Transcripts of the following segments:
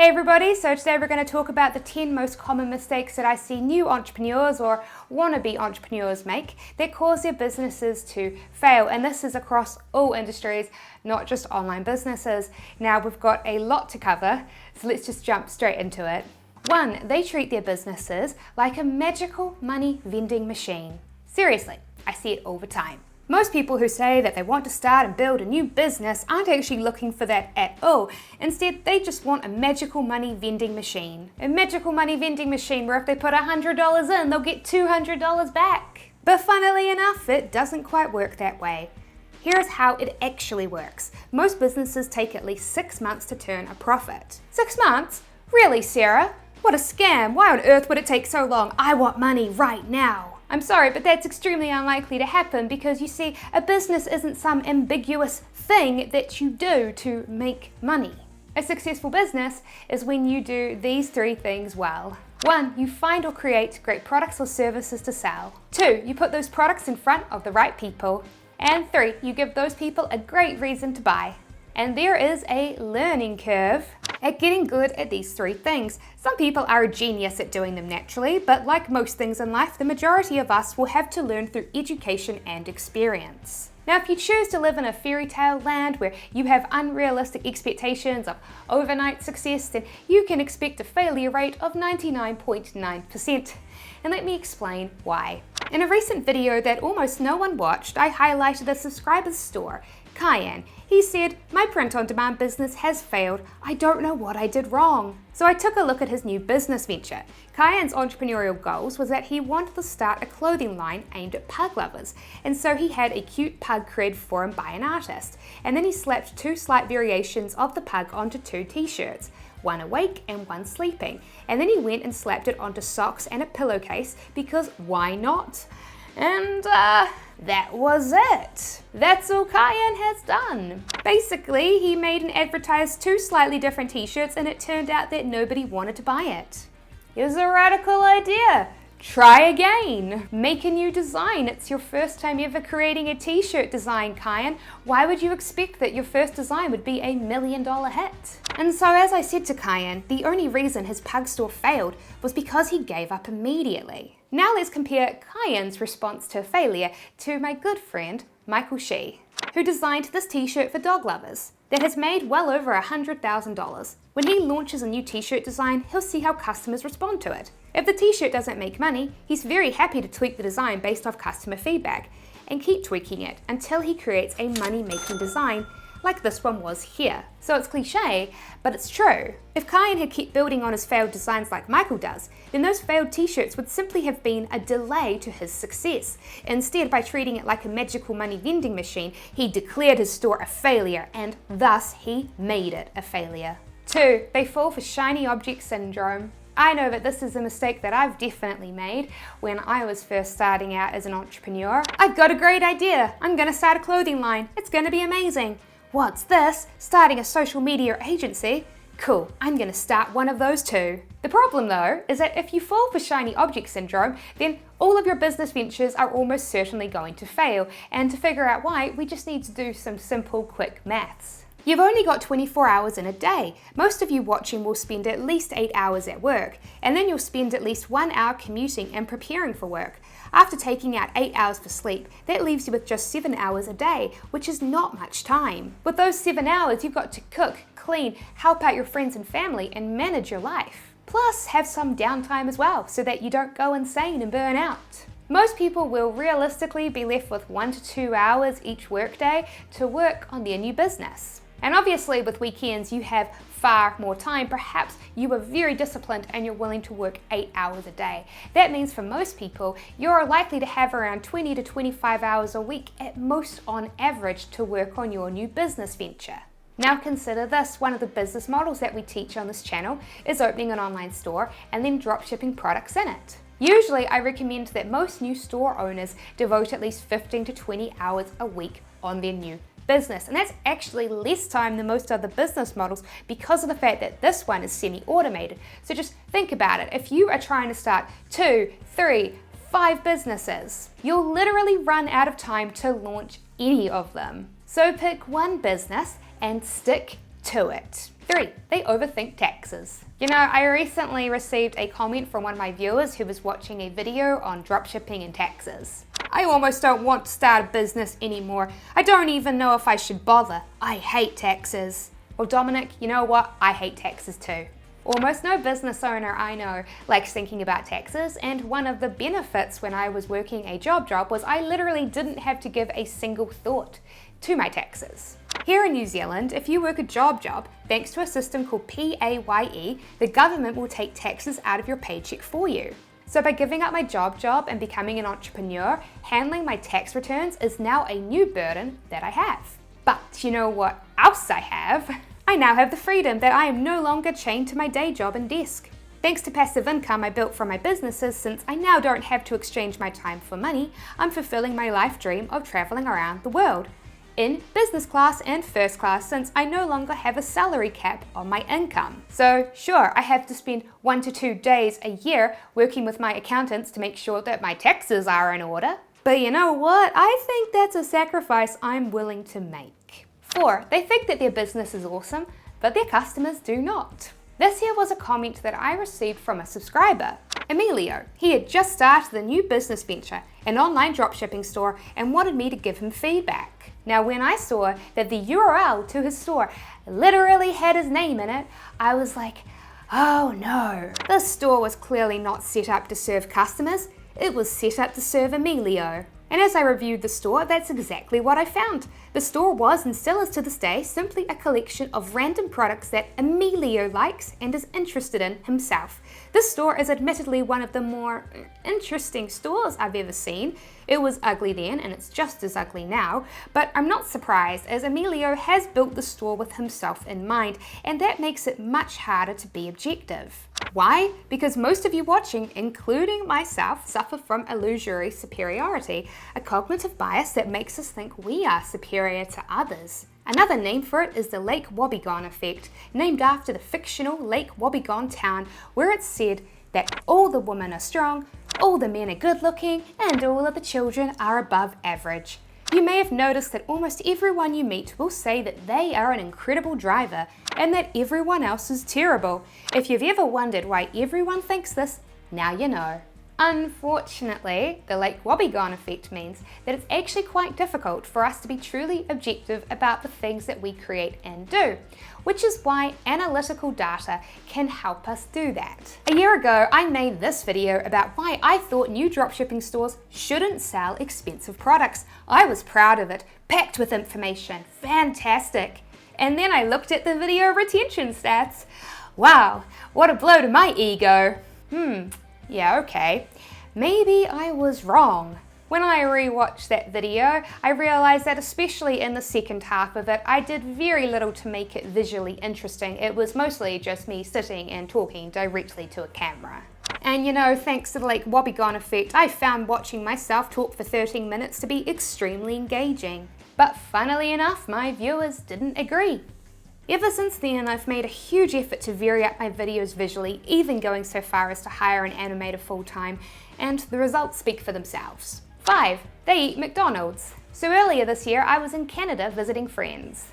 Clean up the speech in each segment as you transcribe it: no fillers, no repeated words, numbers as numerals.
Hey everybody, so today we're going to talk about the 10 most common mistakes that I see new entrepreneurs or wannabe entrepreneurs make that cause their businesses to fail. And this is across all industries, not just online businesses. Now we've got a lot to cover, so let's just jump straight into it. 1. They treat their businesses like a magical money vending machine. Seriously, I see it all the time. Most people who say that they want to start and build a new business aren't actually looking for that at all. Instead, they just want a magical money vending machine. A magical money vending machine where if they put $100 in, they'll get $200 back. But funnily enough, it doesn't quite work that way. Here's how it actually works. Most businesses take at least 6 months to turn a profit. 6 months? Really, Sarah? What a scam. Why on earth would it take so long? I want money right now. I'm sorry, but that's extremely unlikely to happen because you see, a business isn't some ambiguous thing that you do to make money. A successful business is when you do these 3 things well. 1. You find or create great products or services to sell. 2. You put those products in front of the right people. And 3. You give those people a great reason to buy. And there is a learning curve at getting good at these 3 things. Some people are a genius at doing them naturally, but like most things in life, the majority of us will have to learn through education and experience. Now, if you choose to live in a fairy tale land where you have unrealistic expectations of overnight success, then you can expect a failure rate of 99.9%. And let me explain why. In a recent video that almost no one watched, I highlighted a subscriber's store, Cayenne. He said, "My print-on-demand business has failed. I don't know what I did wrong." So I took a look at his new business venture. Cayenne's entrepreneurial goals was that he wanted to start a clothing line aimed at pug lovers. And so he had a cute pug cred form by an artist. And then he slapped 2 slight variations of the pug onto 2 t-shirts. One awake and one sleeping. And then he went and slapped it onto socks and a pillowcase because why not? And that was it. That's all Cayenne has done. Basically, he made and advertised 2 slightly different t-shirts and it turned out that nobody wanted to buy it. Here's a radical idea. Try again. Make a new design. It's your first time ever creating a t-shirt design, Cayenne. Why would you expect that your first design would be a $1 million hit? And so as I said to Cayenne, the only reason his pug store failed was because he gave up immediately. Now let's compare Cayenne's response to failure to my good friend, Michael Shee, who designed this t-shirt for dog lovers that has made well over $100,000. When he launches a new t-shirt design, he'll see how customers respond to it. If the t-shirt doesn't make money, he's very happy to tweak the design based off customer feedback and keep tweaking it until he creates a money-making design like this one was here. So it's cliche, but it's true. If Cayenne had kept building on his failed designs like Michael does, then those failed t-shirts would simply have been a delay to his success. Instead, by treating it like a magical money vending machine, he declared his store a failure, and thus he made it a failure. 2. They fall for shiny object syndrome. I know that this is a mistake that I've definitely made when I was first starting out as an entrepreneur. I've got a great idea. I'm gonna start a clothing line. It's gonna be amazing. What's this? Starting a social media agency? Cool, I'm gonna start one of those too. The problem though is that if you fall for shiny object syndrome, then all of your business ventures are almost certainly going to fail. And to figure out why, we just need to do some simple, quick maths. You've only got 24 hours in a day. Most of you watching will spend at least 8 hours at work, and then you'll spend at least 1 hour commuting and preparing for work. After taking out 8 hours for sleep, that leaves you with just 7 hours a day, which is not much time. With those 7 hours, you've got to cook, clean, help out your friends and family, and manage your life. Plus, have some downtime as well, so that you don't go insane and burn out. Most people will realistically be left with 1 to 2 hours each workday to work on their new business. And obviously with weekends you have far more time. Perhaps you are very disciplined and you're willing to work 8 hours a day. That means for most people, you're likely to have around 20 to 25 hours a week at most on average to work on your new business venture. Now consider this, one of the business models that we teach on this channel is opening an online store and then drop shipping products in it. Usually I recommend that most new store owners devote at least 15 to 20 hours a week on their new business, and that's actually less time than most other business models because of the fact that this one is semi-automated. So just think about it. If you are trying to start 2, 3, 5 businesses, you'll literally run out of time to launch any of them. So pick one business and stick to it. 3, they overthink taxes. You know, I recently received a comment from one of my viewers who was watching a video on dropshipping and taxes. I almost don't want to start a business anymore. I don't even know if I should bother. I hate taxes. Well, Dominic, you know what? I hate taxes too. Almost no business owner I know likes thinking about taxes, and one of the benefits when I was working a job was I literally didn't have to give a single thought to my taxes. Here in New Zealand, if you work a job, thanks to a system called PAYE, the government will take taxes out of your paycheck for you. So by giving up my job and becoming an entrepreneur, handling my tax returns is now a new burden that I have. But you know what else I have? I now have the freedom that I am no longer chained to my day job and desk. Thanks to passive income I built from my businesses, since I now don't have to exchange my time for money, I'm fulfilling my life dream of traveling around the world in business class and first class, since I no longer have a salary cap on my income. So sure, I have to spend 1 to 2 days a year working with my accountants to make sure that my taxes are in order. But you know what? I think that's a sacrifice I'm willing to make. 4, they think that their business is awesome, but their customers do not. This here was a comment that I received from a subscriber, Emilio. He had just started a new business venture, an online dropshipping store, and wanted me to give him feedback. Now, when I saw that the URL to his store literally had his name in it, I was like, oh no. This store was clearly not set up to serve customers, it was set up to serve Emilio. And as I reviewed the store, that's exactly what I found. The store was, and still is to this day, simply a collection of random products that Emilio likes and is interested in himself. This store is admittedly one of the more interesting stores I've ever seen. It was ugly then, and it's just as ugly now, but I'm not surprised, as Emilio has built the store with himself in mind, and that makes it much harder to be objective. Why? Because most of you watching, including myself, suffer from illusory superiority, a cognitive bias that makes us think we are superior to others. Another name for it is the Lake Wobbegong effect, named after the fictional Lake Wobbegong town, where it's said that all the women are strong, all the men are good looking, and all of the children are above average. You may have noticed that almost everyone you meet will say that they are an incredible driver and that everyone else is terrible. If you've ever wondered why everyone thinks this, now you know. Unfortunately, the Lake Wobbegong effect means that it's actually quite difficult for us to be truly objective about the things that we create and do, which is why analytical data can help us do that. A year ago, I made this video about why I thought new dropshipping stores shouldn't sell expensive products. I was proud of it, packed with information, fantastic. And then I looked at the video retention stats. Wow, what a blow to my ego. Yeah, okay. Maybe I was wrong. When I rewatched that video, I realized that especially in the second half of it, I did very little to make it visually interesting. It was mostly just me sitting and talking directly to a camera. And you know, thanks to the Lake Wobbegong effect, I found watching myself talk for 13 minutes to be extremely engaging. But funnily enough, my viewers didn't agree. Ever since then, I've made a huge effort to vary up my videos visually, even going so far as to hire an animator full-time, and the results speak for themselves. 5, they eat McDonald's. So earlier this year, I was in Canada visiting friends.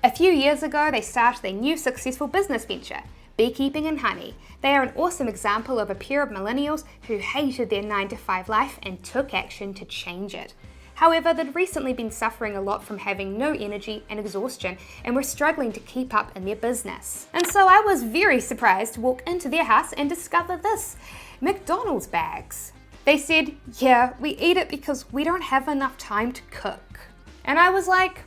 A few years ago, they started a new successful business venture, beekeeping and honey. They are an awesome example of a pair of millennials who hated their 9-to-5 life and took action to change it. However, they'd recently been suffering a lot from having no energy and exhaustion, and were struggling to keep up in their business. And so I was very surprised to walk into their house and discover this, McDonald's bags. They said, yeah, we eat it because we don't have enough time to cook. And I was like,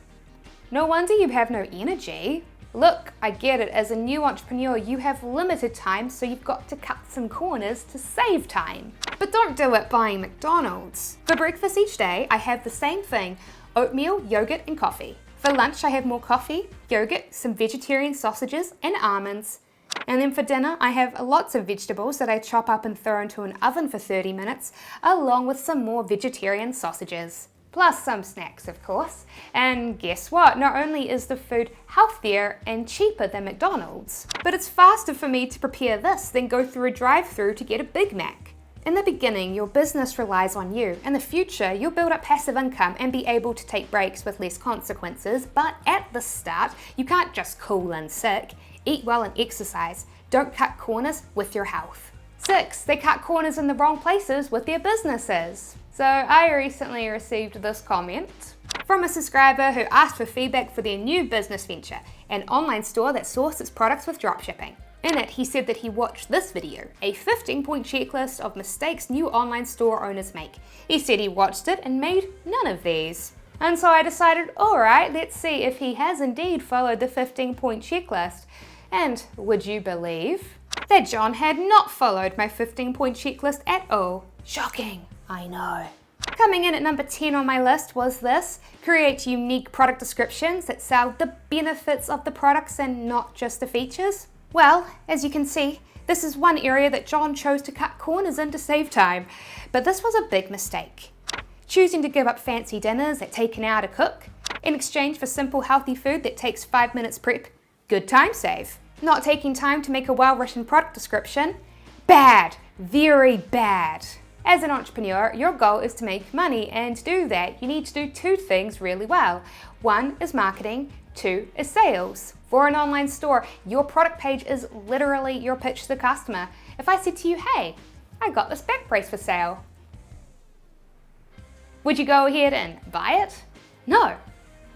no wonder you have no energy. Look, I get it, as a new entrepreneur you have limited time, so you've got to cut some corners to save time. But don't do it buying McDonald's. For breakfast each day, I have the same thing, oatmeal, yogurt and coffee. For lunch I have more coffee, yogurt, some vegetarian sausages and almonds. And then for dinner I have lots of vegetables that I chop up and throw into an oven for 30 minutes, along with some more vegetarian sausages. Plus some snacks, of course. And guess what? Not only is the food healthier and cheaper than McDonald's, but it's faster for me to prepare this than go through a drive-thru to get a Big Mac. In the beginning, your business relies on you. In the future, you'll build up passive income and be able to take breaks with less consequences, but at the start, you can't just call in sick. Eat well and exercise. Don't cut corners with your health. 6. They cut corners in the wrong places with their businesses. So I recently received this comment from a subscriber who asked for feedback for their new business venture, an online store that sourced its products with dropshipping. In it, he said that he watched this video, a 15-point checklist of mistakes new online store owners make. He said he watched it and made none of these. And so I decided, alright, let's see if he has indeed followed the 15-point checklist. And would you believe that John had not followed my 15-point checklist at all? Shocking, I know. Coming in at number 10 on my list was this: create unique product descriptions that sell the benefits of the products and not just the features. Well, as you can see, this is one area that John chose to cut corners in to save time. But this was a big mistake. Choosing to give up fancy dinners that take an hour to cook in exchange for simple healthy food that takes 5 minutes prep. Good time save. Not taking time to make a well-written product description. Bad. Very bad. As an entrepreneur, your goal is to make money, and to do that, you need to do 2 things really well. 1 is marketing, 2 is sales. For an online store, your product page is literally your pitch to the customer. If I said to you, hey, I got this back brace for sale, would you go ahead and buy it? No,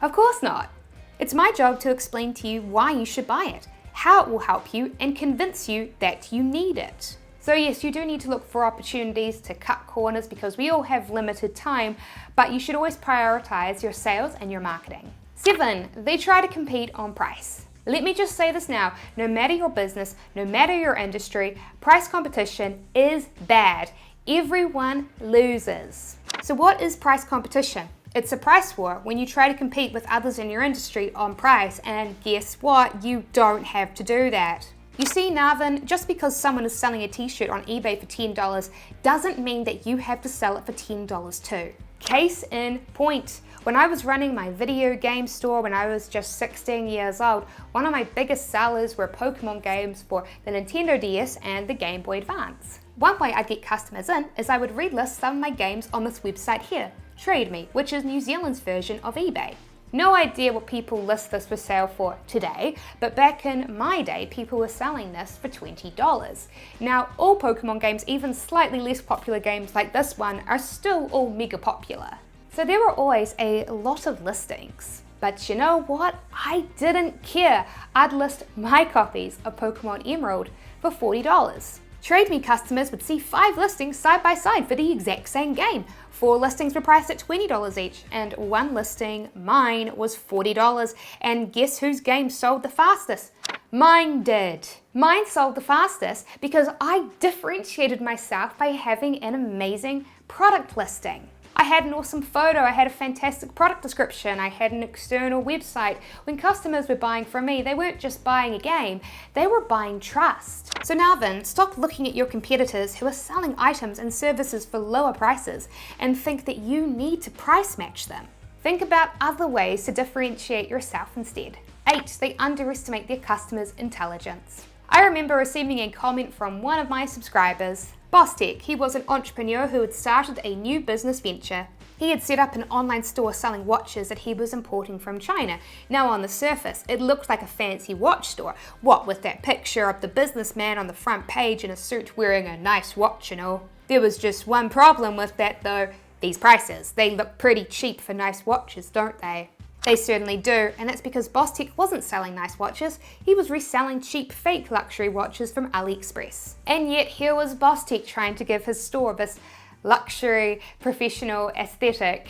of course not. It's my job to explain to you why you should buy it, how it will help you, and convince you that you need it. So yes, you do need to look for opportunities to cut corners because we all have limited time, but you should always prioritize your sales and your marketing. 7, they try to compete on price. Let me just say this now, no matter your business, no matter your industry, price competition is bad. Everyone loses. So what is price competition? It's a price war when you try to compete with others in your industry on price, and guess what? You don't have to do that. You see, Narvin, just because someone is selling a t-shirt on eBay for $10 doesn't mean that you have to sell it for $10 too. Case in point, when I was running my video game store when I was just 16 years old, one of my biggest sellers were Pokemon games for the Nintendo DS and the Game Boy Advance. One way I'd get customers in is I would relist some of my games on this website here, Trade Me, which is New Zealand's version of eBay. No idea what people list this for sale for today, but back in my day, people were selling this for $20. Now, all Pokemon games, even slightly less popular games like this one, are still all mega popular. So there were always a lot of listings. But you know what? I didn't care. I'd list my copies of Pokemon Emerald for $40. Trade Me customers would see 5 listings side by side for the exact same game. 4 listings were priced at $20 each, and 1 listing, mine, was $40. And guess whose game sold the fastest? Mine did. Mine sold the fastest because I differentiated myself by having an amazing product listing. I had an awesome photo, I had a fantastic product description, I had an external website. When customers were buying from me, they weren't just buying a game, they were buying trust. So now then, stop looking at your competitors who are selling items and services for lower prices and think that you need to price match them. Think about other ways to differentiate yourself instead. 8, they underestimate their customers' intelligence. I remember receiving a comment from one of my subscribers. Boss Tech, he was an entrepreneur who had started a new business venture. He had set up an online store selling watches that he was importing from China. Now on the surface, it looked like a fancy watch store. What with that picture of the businessman on the front page in a suit wearing a nice watch and all. There was just one problem with that though, these prices. They look pretty cheap for nice watches, don't they? They certainly do, and that's because Boss Tech wasn't selling nice watches, he was reselling cheap fake luxury watches from AliExpress. And yet here was Boss Tech trying to give his store this luxury, professional aesthetic.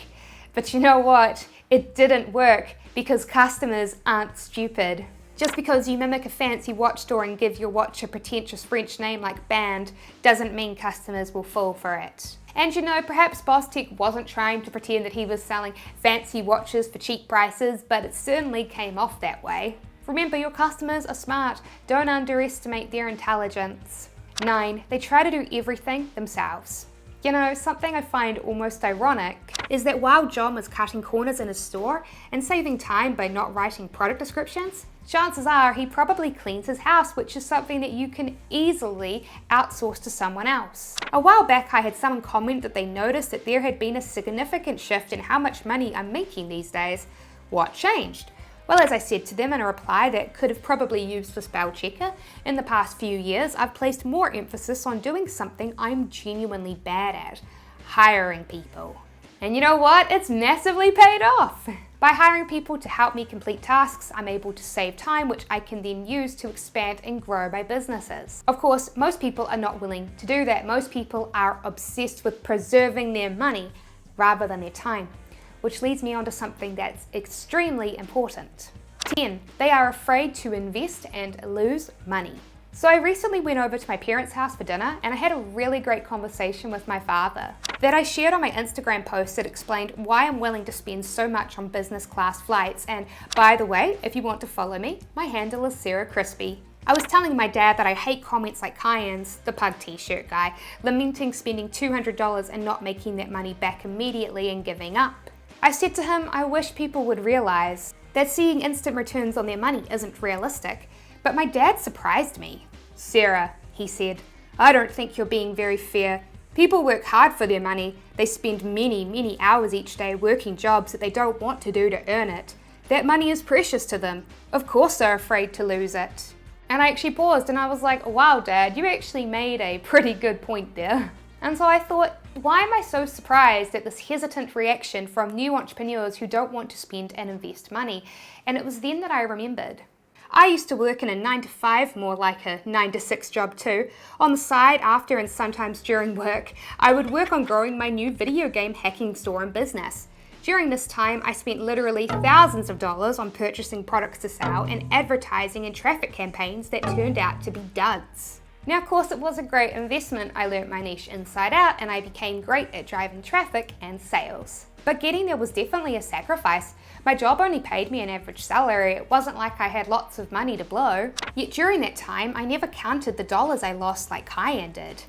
But you know what? It didn't work because customers aren't stupid. Just because you mimic a fancy watch store and give your watch a pretentious French name like Band doesn't mean customers will fall for it. And you know, perhaps Boss Tech wasn't trying to pretend that he was selling fancy watches for cheap prices, but it certainly came off that way. Remember, your customers are smart. Don't underestimate their intelligence. 9, they try to do everything themselves. You know, something I find almost ironic is that while John was cutting corners in his store and saving time by not writing product descriptions, chances are he probably cleans his house, which is something that you can easily outsource to someone else. A while back, I had someone comment that they noticed that there had been a significant shift in how much money I'm making these days. What changed? Well, as I said to them in a reply that could have probably used the spell checker, in the past few years I've placed more emphasis on doing something I'm genuinely bad at, hiring people. And you know what? It's massively paid off! By hiring people to help me complete tasks, I'm able to save time, which I can then use to expand and grow my businesses. Of course, most people are not willing to do that. Most people are obsessed with preserving their money rather than their time, which leads me on to something that's extremely important. 10. They are afraid to invest and lose money. So I recently went over to my parents' house for dinner and I had a really great conversation with my father that I shared on my Instagram post that explained why I'm willing to spend so much on business class flights. And by the way, if you want to follow me, my handle is Sarah Crispy. I was telling my dad that I hate comments like Cayenne's, the pug t-shirt guy, lamenting spending $200 and not making that money back immediately and giving up. I said to him, I wish people would realize that seeing instant returns on their money isn't realistic. But my dad surprised me. Sarah, he said, I don't think you're being very fair. People work hard for their money. They spend many hours each day working jobs that they don't want to do to earn it. That money is precious to them. Of course they're afraid to lose it. And I actually paused and I was like, wow, Dad, you actually made a pretty good point there. And so I thought, why am I so surprised at this hesitant reaction from new entrepreneurs who don't want to spend and invest money? And it was then that I remembered. I used to work in a 9-to-5, more like a 9-to-6 job too. On the side, after and sometimes during work, I would work on growing my new video game hacking store and business. During this time, I spent literally thousands of dollars on purchasing products to sell and advertising and traffic campaigns that turned out to be duds. Now, of course, it was a great investment. I learnt my niche inside out and I became great at driving traffic and sales. But getting there was definitely a sacrifice. My job only paid me an average salary. It wasn't like I had lots of money to blow. Yet during that time, I never counted the dollars I lost like Cayenne did.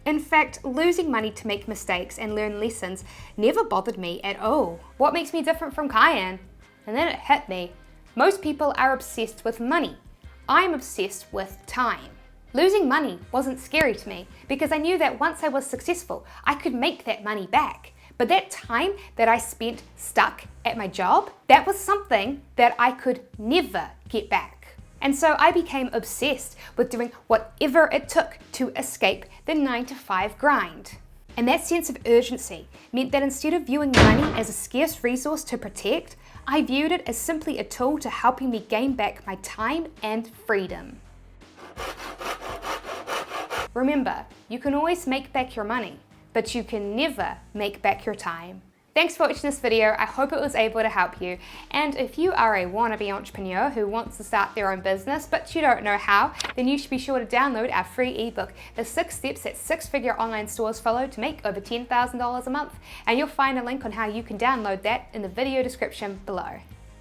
In fact, losing money to make mistakes and learn lessons never bothered me at all. What makes me different from Cayenne? And then it hit me. Most people are obsessed with money. I'm obsessed with time. Losing money wasn't scary to me because I knew that once I was successful, I could make that money back. But that time that I spent stuck at my job, that was something that I could never get back. And so I became obsessed with doing whatever it took to escape the 9-to-5 grind. And that sense of urgency meant that instead of viewing money as a scarce resource to protect, I viewed it as simply a tool to helping me gain back my time and freedom. Remember, you can always make back your money, but you can never make back your time. Thanks for watching this video. I hope it was able to help you. And if you are a wannabe entrepreneur who wants to start their own business, but you don't know how, then you should be sure to download our free ebook, The 6 Steps That 6-Figure Online Stores Follow to Make Over $10,000 a Month. And you'll find a link on how you can download that in the video description below.